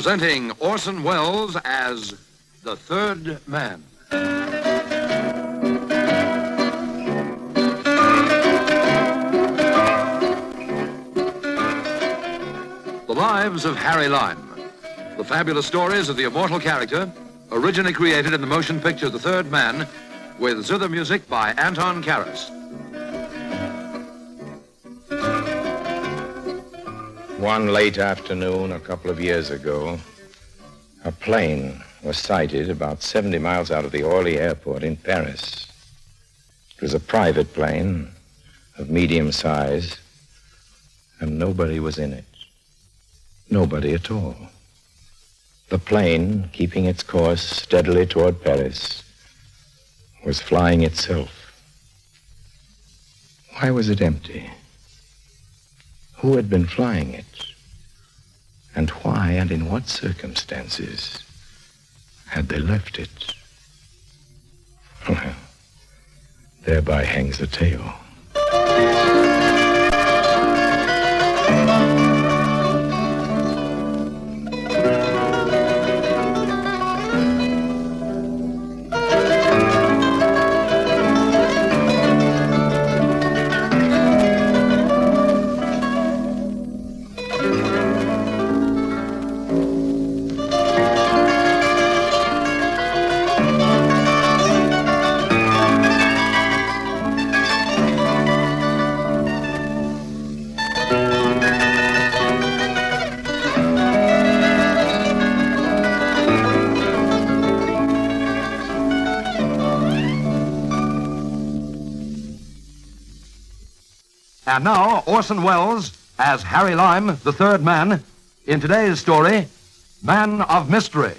Presenting Orson Welles as the Third Man. The Lives of Harry Lime. The fabulous stories of the immortal character, originally created in the motion picture The Third Man, with zither music by Anton Karas. One late afternoon a couple of years ago, a plane was sighted about 70 miles out of the Orly airport in Paris. It was a private plane of medium size, and nobody was in it. Nobody at all. The plane, keeping its course steadily toward Paris, was flying itself. Why was it empty? Who had been flying it? And why and in what circumstances had they left it? Well, thereby hangs the tale. And now, Orson Welles as Harry Lime, the Third Man, in today's story, Man of Mystery.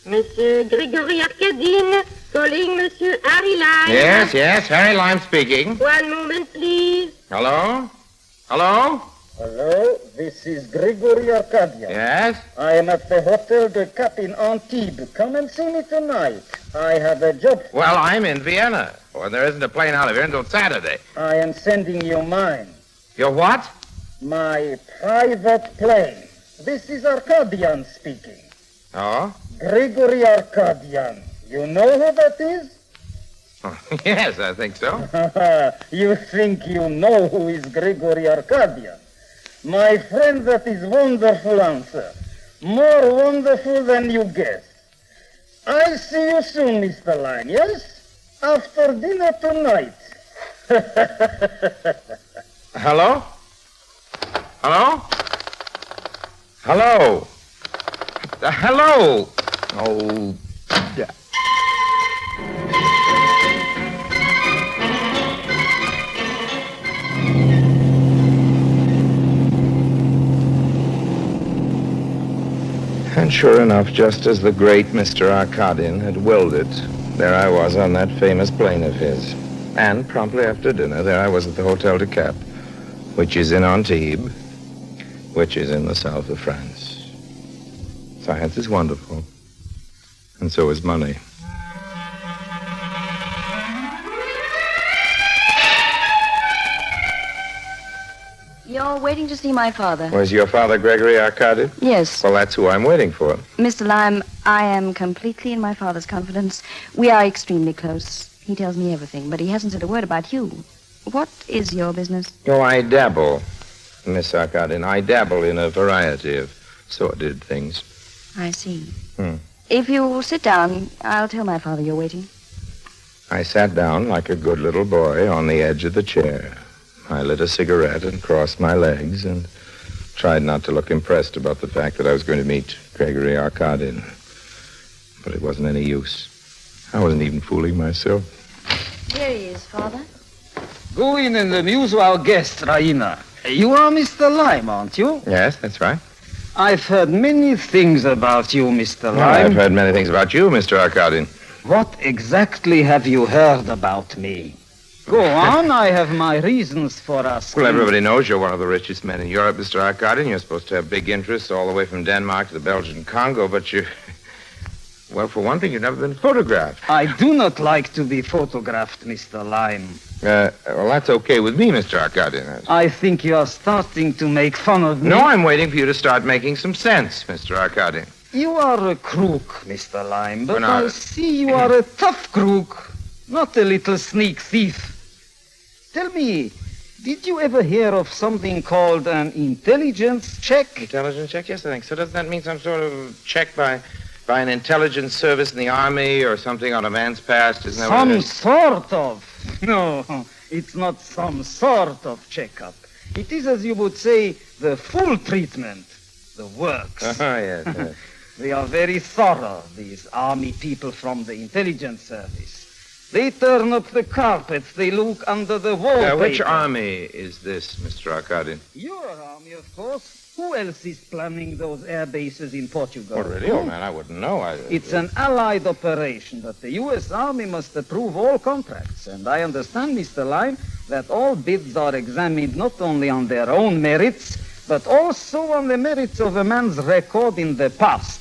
Monsieur Gregory Arcadine, calling Monsieur Harry Lime. Yes, Harry Lime speaking. One moment, please. Hello? Hello, this is Gregory Arcadian. Yes? I am at the Hotel de Cap in Antibes. Come and see me tonight. I have a job. Well, I'm in Vienna. Well, there isn't a plane out of here until Saturday. I am sending you mine. Your what? My private plane. This is Arcadian speaking. Oh? Gregory Arcadian. You know who that is? Yes, I think so. You think you know who is Gregory Arcadian? My friend, that is wonderful answer. More wonderful than you guess. I see you soon, Mr. Lime, yes? After dinner tonight. Hello? Hello? Oh, yeah. And sure enough, just as the great Mr. Arcadian had willed it, there I was on that famous plane of his. And promptly after dinner, there I was at the Hotel de Cap, which is in Antibes, which is in the south of France. Science is wonderful, and so is money. You're waiting to see my father? Was your father Gregory Arcadian? Yes. Well, that's who I'm waiting for. Mr. Lime, I am completely in my father's confidence. We are extremely close. He tells me everything, but he hasn't said a word about you. What is your business? Oh, I dabble, Miss Arcadian. I dabble in a variety of sordid things. I see. If you sit down, I'll tell my father you're waiting. I sat down like a good little boy on the edge of the chair. I lit a cigarette and crossed my legs and tried not to look impressed about the fact that I was going to meet Gregory Arcadian. But it wasn't any use. I wasn't even fooling myself. Here he is, Father. Go in and amuse our guest, Raina. You are Mr. Lime, aren't you? Yes, that's right. I've heard many things about you, Mr. Lime. Well, I've heard many things about you, Mr. Arcadian. What exactly have you heard about me? Go on, I have my reasons for asking. Well, everybody knows you're one of the richest men in Europe, Mr. Arkadin. You're supposed to have big interests all the way from Denmark to the Belgian Congo, but you... Well, for one thing, you've never been photographed. I do not like to be photographed, Mr. Lime. Well, that's okay with me, Mr. Arkadin. I think you are starting to make fun of me. No, I'm waiting for you to start making some sense, Mr. Arkadin. You are a crook, Mr. Lime, but Well, now- I see you are a tough crook, not a little sneak thief. Tell me, did you ever hear of something called an intelligence check? Intelligence check? Yes, I think so. Doesn't that mean some sort of check by an intelligence service in the army or something on a man's past? Isn't that what Some it is? sort of. No, it's not some sort of checkup. It is, as you would say, the full treatment, the works. Yes, yes. They are very thorough, these army people from the intelligence service. They turn up the carpets, they look under the wallpaper. Which army is this, Mr. Arkadin? Your army, of course. Who else is planning those air bases in Portugal? Oh, really, old man? I wouldn't know. It's an allied operation, but the U.S. Army must approve all contracts. And I understand, Mr. Lime, that all bids are examined not only on their own merits, but also on the merits of a man's record in the past.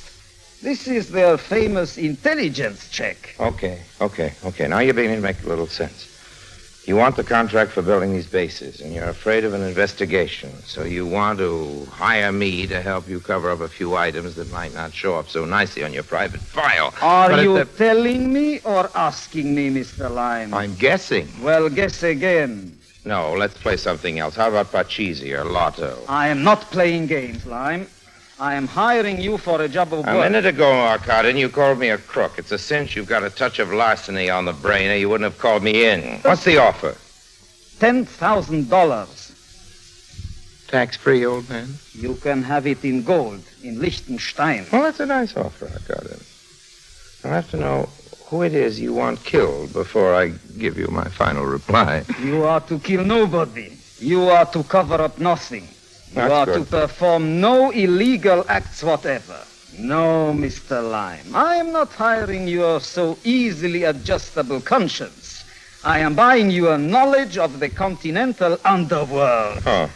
This is their famous intelligence check. Okay. Now you're beginning to make a little sense. You want the contract for building these bases, and you're afraid of an investigation, so you want to hire me to help you cover up a few items that might not show up so nicely on your private file. Are you telling me or asking me, Mr. Lime? I'm guessing. Well, guess again. No, let's play something else. How about Pachisi or Lotto? I am not playing games, Lime. I am hiring you for a job of A work. minute ago, Arkadin, you called me a crook. It's a cinch you've got a touch of larceny on the brain, or you wouldn't have called me in. What's the offer? $10,000. Tax-free, old man? You can have it in gold, in Liechtenstein. Well, that's a nice offer, Arkadin. I'll have to know who it is you want killed before I give you my final reply. You are to kill nobody. You are to cover up nothing. You That's are good. to perform no illegal acts whatever. No, Mr. Lime. I am not hiring your so easily adjustable conscience. I am buying your knowledge of the continental underworld. Oh.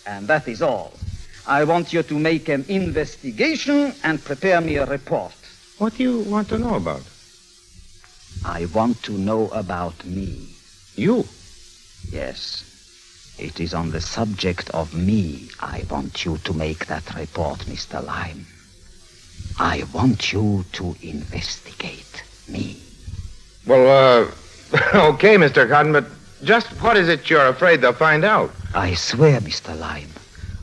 And that is all. I want you to make an investigation and prepare me a report. What do you want to know about? I want to know about me. You? Yes. It is on the subject of me I want you to make that report, Mr. Lime. I want you to investigate me. Well, okay, Mr. Cotton, but just what is it you're afraid they'll find out? I swear, Mr. Lime,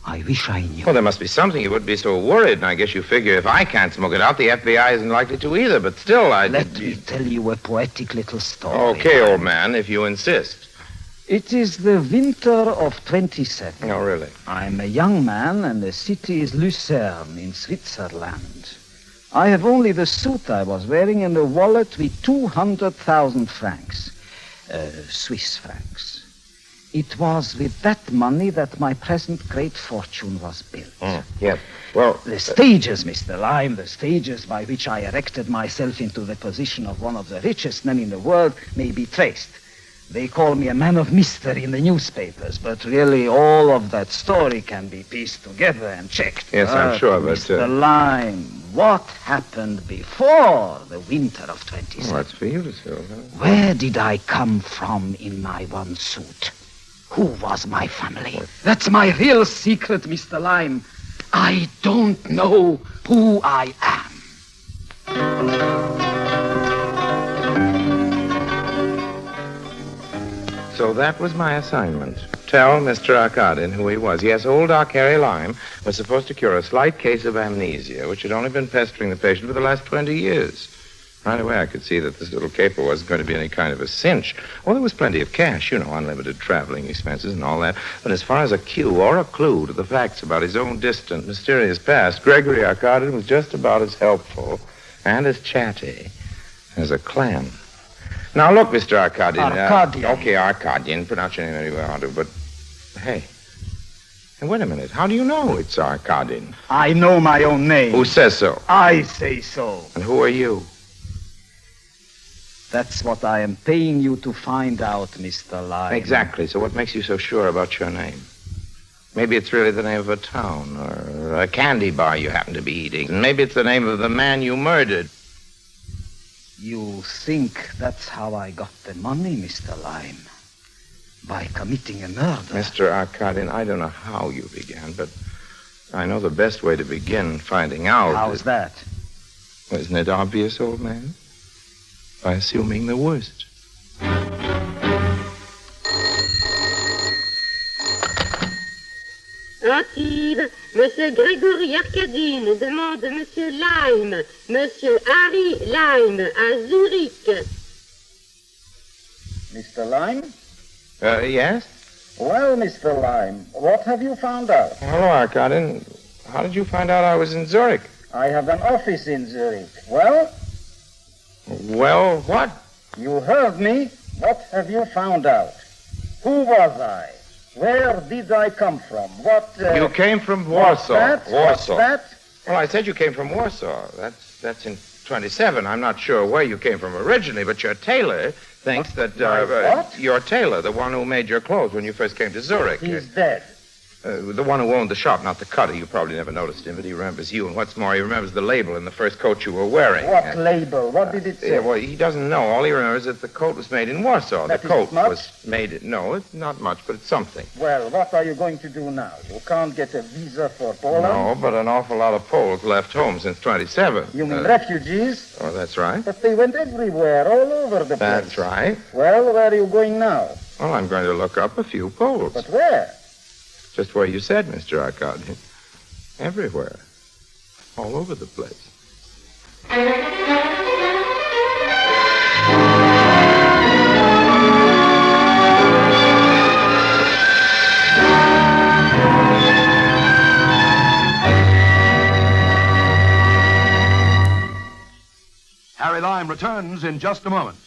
I wish I knew. Well, there must be something. You wouldn't be so worried, and I guess you figure if I can't smoke it out, the FBI isn't likely to either, but still, Let me tell you a poetic little story. Okay, old man, if you insist. It is the winter of 27. Oh, really? I'm a young man, and the city is Lucerne in Switzerland. I have only the suit I was wearing and a wallet with 200,000 francs, Swiss francs. It was with that money that my present great fortune was built. Yes. Well, The stages, Mr. Lime, the stages by which I erected myself into the position of one of the richest men in the world may be traced. They call me a man of mystery in the newspapers, but really all of that story can be pieced together and checked. Yes, I'm sure, but... Mr. Lime, what happened before the winter of 27? Well, that's for you to say, huh? Where did I come from in my one suit? Who was my family? That's my real secret, Mr. Lime. I don't know who I am. So that was my assignment. Tell Mr. Arkadin who he was. Yes, old Doc Harry Lyme was supposed to cure a slight case of amnesia, which had only been pestering the patient for the last 20 years. Right away, I could see that this little caper wasn't going to be any kind of a cinch. Well, there was plenty of cash, unlimited traveling expenses and all that. But as far as a cue or a clue to the facts about his own distant, mysterious past, Gregory Arkadin was just about as helpful and as chatty as a clam. Now, look, Mr. Arkadin. Arkadin. Okay, Arkadin. Pronounce your name any way you want to, but... Hey, wait a minute. How do you know it's Arkadin? I know my own name. Who says so? I say so. And who are you? That's what I am paying you to find out, Mr. Lime. Exactly. So what makes you so sure about your name? Maybe it's really the name of a town or a candy bar you happen to be eating. And maybe it's the name of the man you murdered. You think that's how I got the money, Mr. Lime? By committing a murder? Mr. Arkadin, I don't know how you began, but I know the best way to begin finding out. How's that? Isn't it obvious, old man? By assuming the worst. Hâtive, Monsieur Grégory Arkadine demande Monsieur Lime, Monsieur Harry Lime, à Zurich. Mr. Lime? Yes? Well, Mr. Lime, what have you found out? Hello, Arkadin. How did you find out I was in Zurich? I have an office in Zurich. Well? Well, what? You heard me. What have you found out? Who was I? Where did I come from? What, You came from Warsaw. What's Warsaw. that? Well, I said you came from Warsaw. That's in 27. I'm not sure where you came from originally, but your tailor thinks that... what? Your tailor, the one who made your clothes when you first came to Zurich. He's dead. The one who owned the shop, not the cutter. You probably never noticed him, but he remembers you. And what's more, he remembers the label in the first coat you were wearing. What label? What did it say? Yeah, well, he doesn't know. All he remembers is that the coat was made in Warsaw. That the coat isn't much? was made... No, it's not much, but it's something. Well, what are you going to do now? You can't get a visa for Poland? No, but an awful lot of Poles left home since 27. You mean refugees? Oh, that's right. But they went everywhere, all over the place. That's right. Well, where are you going now? Well, I'm going to look up a few Poles. But where? Just where you said, Mr. Arkady. Everywhere. All over the place. Harry Lime returns in just a moment.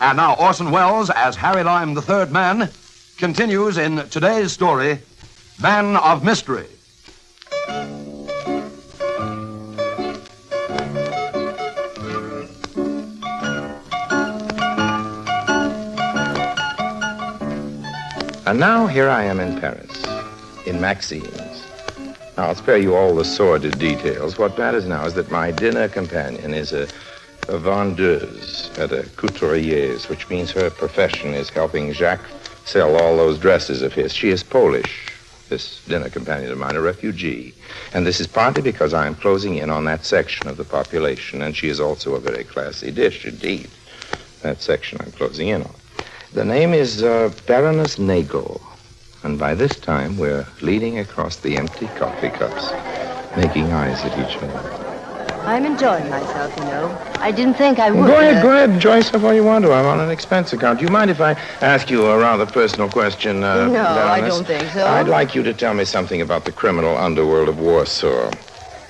And now Orson Welles as Harry Lime, the third man, continues in today's story, Man of Mystery. And now here I am in Paris, in Maxine's. Now, I'll spare you all the sordid details. What matters now is that my dinner companion is a vendeuse at a couturier's, which means her profession is helping Jacques sell all those dresses of his. She is Polish, this dinner companion of mine, a refugee. And this is partly because I am closing in on that section of the population, and she is also a very classy dish indeed, that section I'm closing in on. The name is Baroness Nagel, and by this time we're leaning across the empty coffee cups, making eyes at each other. I'm enjoying myself, you know. I didn't think I would. Go ahead. Enjoy yourself all you want to. I'm on an expense account. Do you mind if I ask you a rather personal question, No, Baroness? I don't think so. I'd like you to tell me something about the criminal underworld of Warsaw.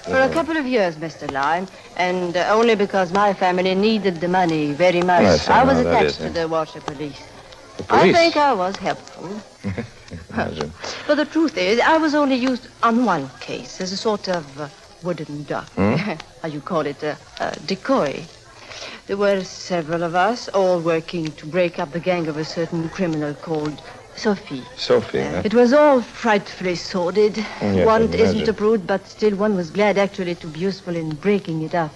For a couple of years, Mr. Lime, and only because my family needed the money very much. Yes, I I was know that attached is, to the Warsaw police. The police? I think I was helpful. Imagine. But the truth is, I was only used on one case as a sort of wooden duck. How you call it, a decoy. There were several of us, all working to break up the gang of a certain criminal called Sophie. Sophie, It was all frightfully sordid. yes, One I can isn't imagine. a prude, but still one was glad actually to be useful in breaking it up.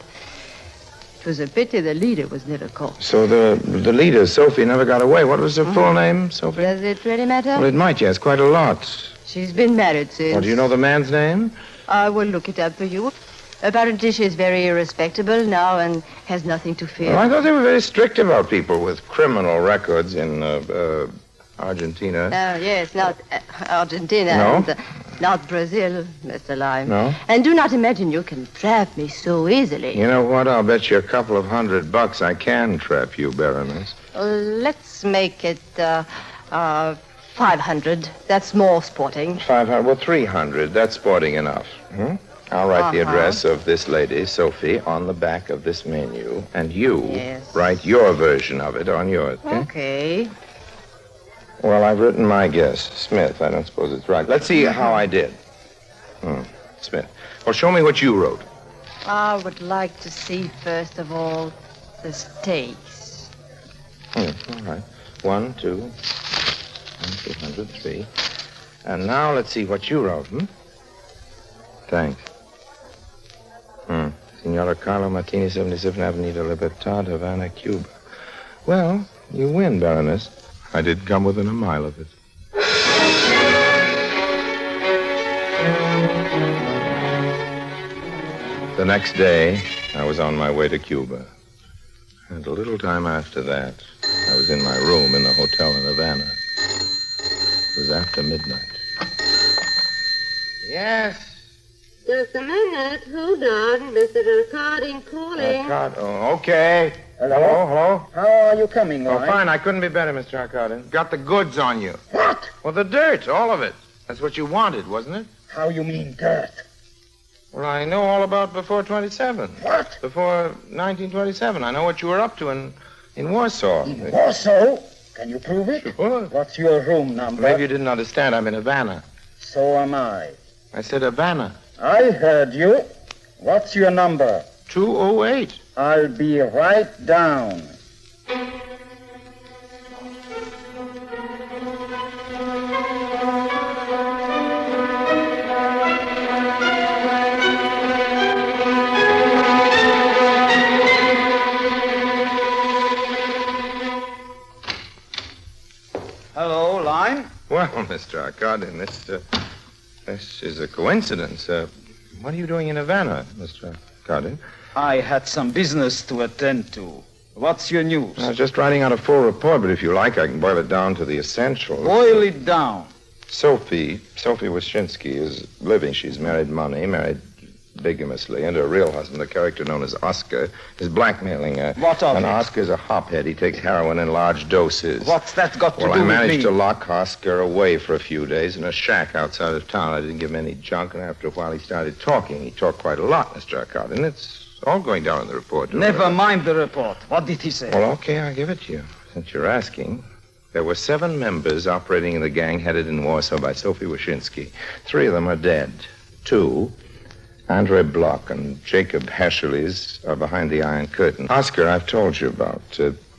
It was a pity the leader was never caught. So the leader, Sophie, never got away. What was her full name, Sophie? Does it really matter? Well, it might, yes, quite a lot. She's been married since. Well, do you know the man's name? I will look it up for you. Apparently she's very respectable now and has nothing to fear. Well, I thought they were very strict about people with criminal records in Argentina. Yes, not Argentina. No? And, not Brazil, Mr. Lime. No? And do not imagine you can trap me so easily. You know what? I'll bet you a couple of $100 I can trap you, Baroness. Let's make it 500. That's more sporting. 500, well, 300. That's sporting enough. I'll write the address of this lady, Sophie, on the back of this menu. And you write your version of it on yours. Okay. Well, I've written my guess. Smith. I don't suppose it's right. Let's see how I did. Smith. Well, show me what you wrote. I would like to see, first of all, the stakes. All right. 1, 2, 200, 3. And now let's see what you wrote, Thanks. Senora Carlo Martini, 77th Avenida Libertad, Havana, Cuba. Well, you win, Baroness. I did come within a mile of it. The next day, I was on my way to Cuba. And a little time after that, I was in my room in the hotel in Havana. It was after midnight. Yes? Just a minute. Hold on. Mr. Recording calling. Okay. Hello? How are you coming, Oh, Lime? fine. I couldn't be better, Mr. Arkadin. Got the goods on you. What? Well, the dirt, all of it. That's what you wanted, wasn't it? How you mean dirt? Well, I know all about before 27. What? Before 1927. I know what you were up to in Warsaw. In Warsaw? Can you prove it? Sure. What's your room number? Maybe you didn't understand. I'm in Havana. So am I. I said Havana. I heard you. What's your number? 208. I'll be right down. Hello, Lime. Well, Mr. Arkadin, this is a coincidence. What are you doing in Havana, Mr. Arkadin? I had some business to attend to. What's your news? I was just writing out a full report, but if you like, I can boil it down to the essentials. Boil it down. Sophie Wyszynski is living. She's married bigamously, and her real husband, a character known as Oscar, is blackmailing her. What of And it? Oscar's a hophead. He takes heroin in large doses. What's that got to Well, do I with managed me? to lock Oscar away for a few days in a shack outside of town. I didn't give him any junk, and after a while he started talking. He talked quite a lot, Mr. Arkadin. It's all going down in the report. Never mind the report. What did he say? Well, okay, I'll give it to you, since you're asking. There were 7 members operating in the gang headed in Warsaw by Sophie Wyszynski. 3 of them are dead. 2, Andre Bloch and Jacob Heschelies, are behind the Iron Curtain. Oscar, I've told you about.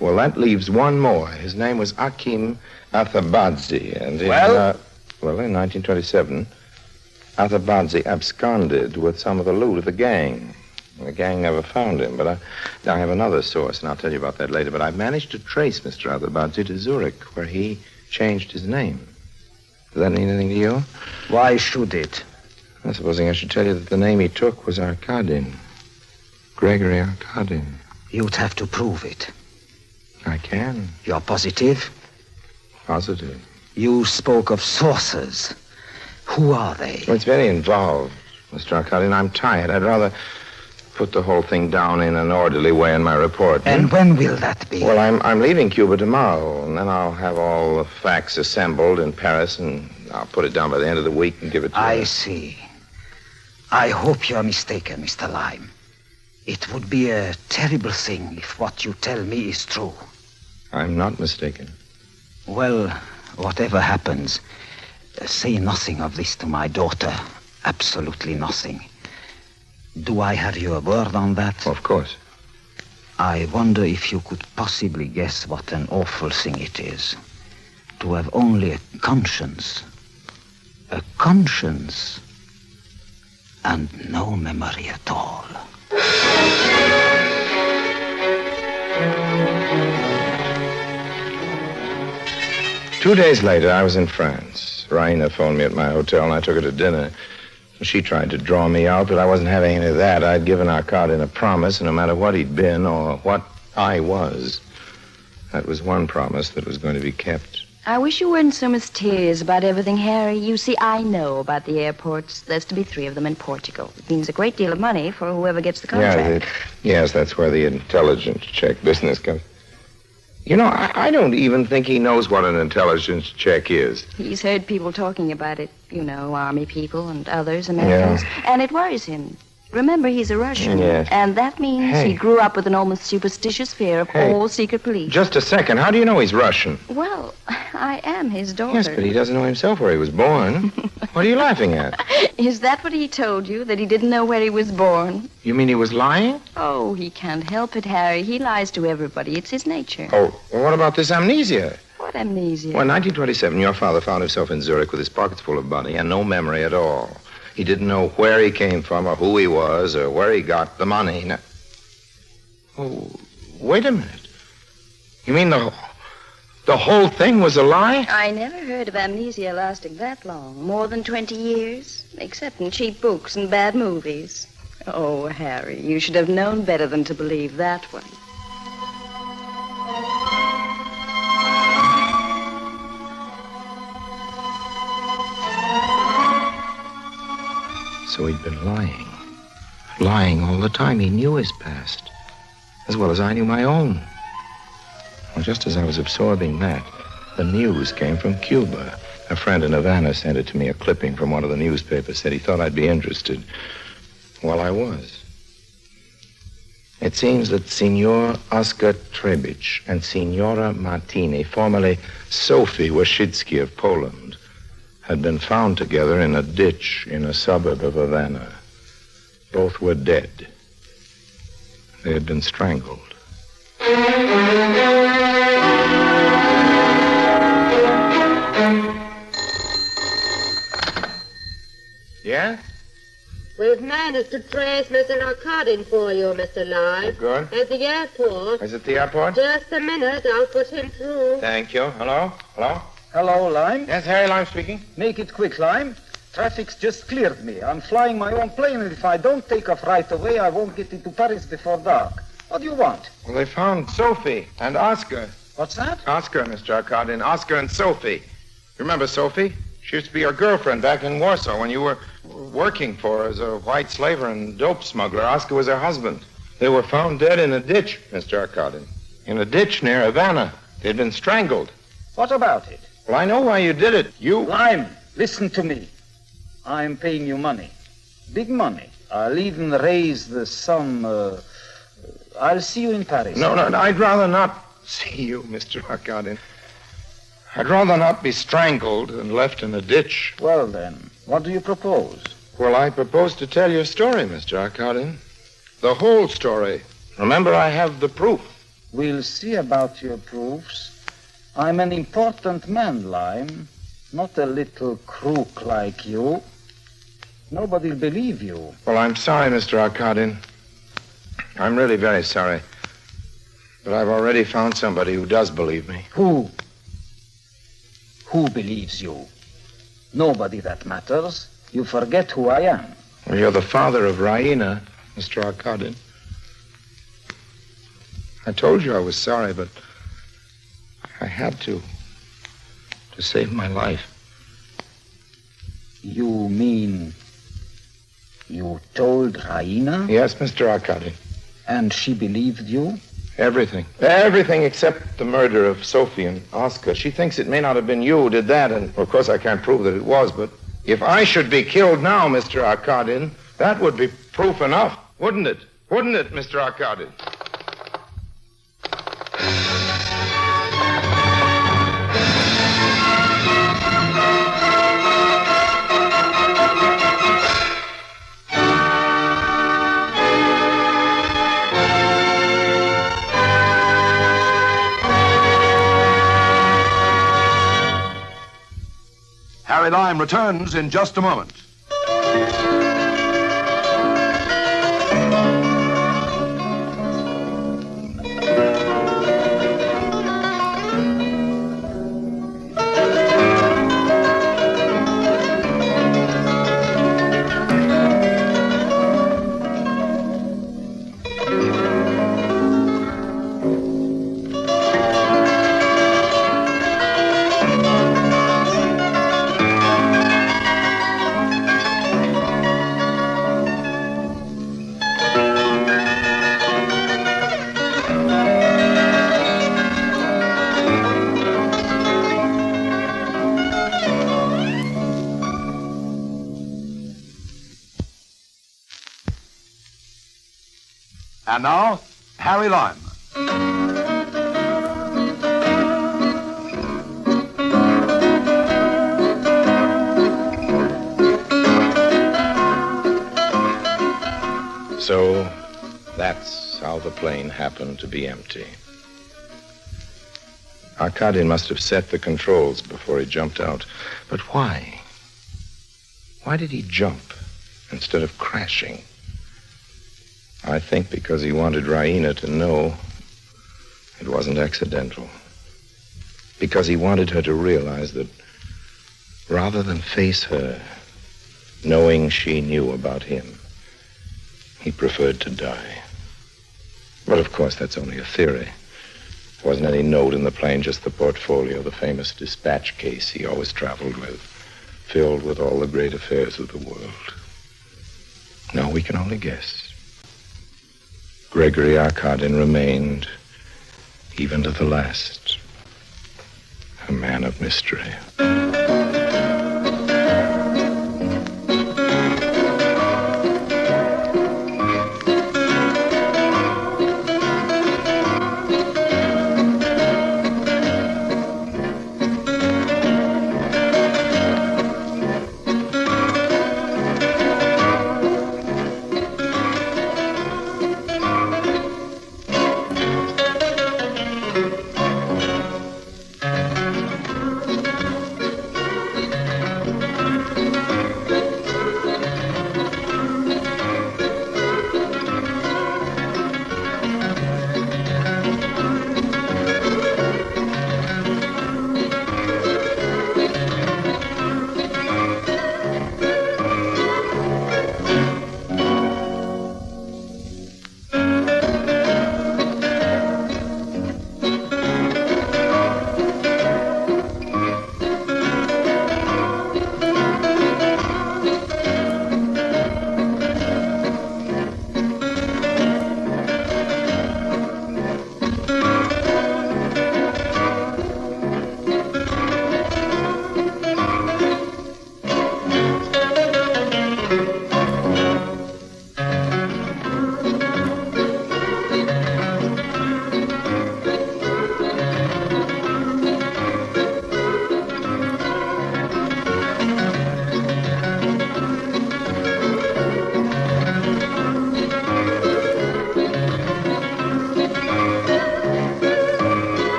Well, that leaves 1 more. His name was Akim Athabadze. And in 1927, Athabadze absconded with some of the loot of the gang. The gang never found him, but I have another source, and I'll tell you about that later. But I've managed to trace Mr. Athabadze to Zurich, where he changed his name. Does that mean anything to you? Why should it? Well, supposing I should tell you that the name he took was Arkadin. Gregory Arkadin. You'd have to prove it. I can. You're positive? Positive. You spoke of sources. Who are they? Well, it's very involved, Mr. Arkadin. I'm tired. I'd rather put the whole thing down in an orderly way in my report. And when will that be? Well, I'm leaving Cuba tomorrow, and then I'll have all the facts assembled in Paris, and I'll put it down by the end of the week and give it to you. I see. I hope you're mistaken, Mr. Lime. It would be a terrible thing if what you tell me is true. I'm not mistaken. Well, whatever happens, say nothing of this to my daughter. Absolutely nothing. Do I have your word on that? Of course. I wonder if you could possibly guess what an awful thing it is. To have only a conscience. A conscience. And no memory at all. 2 days later, I was in France. Raina phoned me at my hotel, and I took her to dinner. She tried to draw me out, but I wasn't having any of that. I'd given Arkadin a promise, and no matter what he'd been or what I was, that was one promise that was going to be kept. I wish you weren't so mysterious about everything, Harry. You see, I know about the airports. There's to be 3 of them in Portugal. It means a great deal of money for whoever gets the contract. Yes, that's where the intelligence check business comes. You know, I don't even think he knows what an intelligence check is. He's heard people talking about it, you know, army people and others, Americans, and it worries him. Remember, he's a Russian, and that means he grew up with an almost superstitious fear of all secret police. Just a second. How do you know he's Russian? Well, I am his daughter. Yes, but he doesn't know himself where he was born. What are you laughing at? Is that what he told you, that he didn't know where he was born? You mean he was lying? Oh, he can't help it, Harry. He lies to everybody. It's his nature. Oh, well, what about this amnesia? What amnesia? Well, in 1927, your father found himself in Zurich with his pockets full of money and no memory at all. He didn't know where he came from or who he was or where he got the money. Now, oh, wait a minute. You mean the whole thing was a lie? I never heard of amnesia lasting that long. More than 20 years, except in cheap books and bad movies. Oh, Harry, you should have known better than to believe that one. So he'd been lying. Lying all the time. He knew his past, as well as I knew my own. Well, just as I was absorbing that, the news came from Cuba. A friend in Havana sent it to me, a clipping from one of the newspapers, said he thought I'd be interested. Well, I was. It seems that Signor Oskar Trebich and Signora Martini, formerly Sophie Waszczycki of Poland, had been found together in a ditch in a suburb of Havana. Both were dead. They had been strangled. Yeah? We've managed to trace Mr. Arkadin for you, Mr. Lime. Good. At the airport. Is it the airport? Just a minute, I'll put him through. Thank you. Hello? Hello? Hello, Lime. Yes, Harry Lime speaking. Make it quick, Lime. Traffic's just cleared me. I'm flying my own plane, and if I don't take off right away, I won't get into Paris before dark. What do you want? Well, they found Sophie and Oscar. What's that? Oscar, Mr. Arkadin. Oscar and Sophie. You remember Sophie? She used to be your girlfriend back in Warsaw when you were working for her as a white slaver and dope smuggler. Oscar was her husband. They were found dead in a ditch, Mr. Arkadin. In a ditch near Havana. They'd been strangled. What about it? Well, I know why you did it. You... Lime, listen to me. I'm paying you money. Big money. I'll even raise the sum. I'll see you in Paris. No, I'd rather not see you, Mr. Arkadin. I'd rather not be strangled and left in a ditch. Well, then, what do you propose? Well, I propose to tell your story, Mr. Arkadin. The whole story. Remember, I have the proof. We'll see about your proofs. I'm an important man, Lime. Not a little crook like you. Nobody'll believe you. Well, I'm sorry, Mr. Arkadin. I'm really very sorry. But I've already found somebody who does believe me. Who? Who believes you? Nobody that matters. You forget who I am. Well, you're the father of Raina, Mr. Arkadin. I told you I was sorry, but I had to save my life. You mean you told Raina? Yes, Mr. Arkadin. And she believed you? Everything. Everything except the murder of Sophie and Oscar. She thinks it may not have been you who did that, and of course I can't prove that it was, but if I should be killed now, Mr. Arkadin, that would be proof enough, wouldn't it? Wouldn't it, Mr. Arkadin? Harry Lime returns in just a moment. And now, Harry Lime. So, that's how the plane happened to be empty. Arkadian must have set the controls before he jumped out. But why? Why did he jump instead of crashing? I think because he wanted Raina to know it wasn't accidental. Because he wanted her to realize that rather than face her, knowing she knew about him, he preferred to die. But of course, that's only a theory. There wasn't any note in the plane, just the portfolio, the famous dispatch case he always traveled with, filled with all the great affairs of the world. No, we can only guess. Gregory Arkadin remained, even to the last, a man of mystery.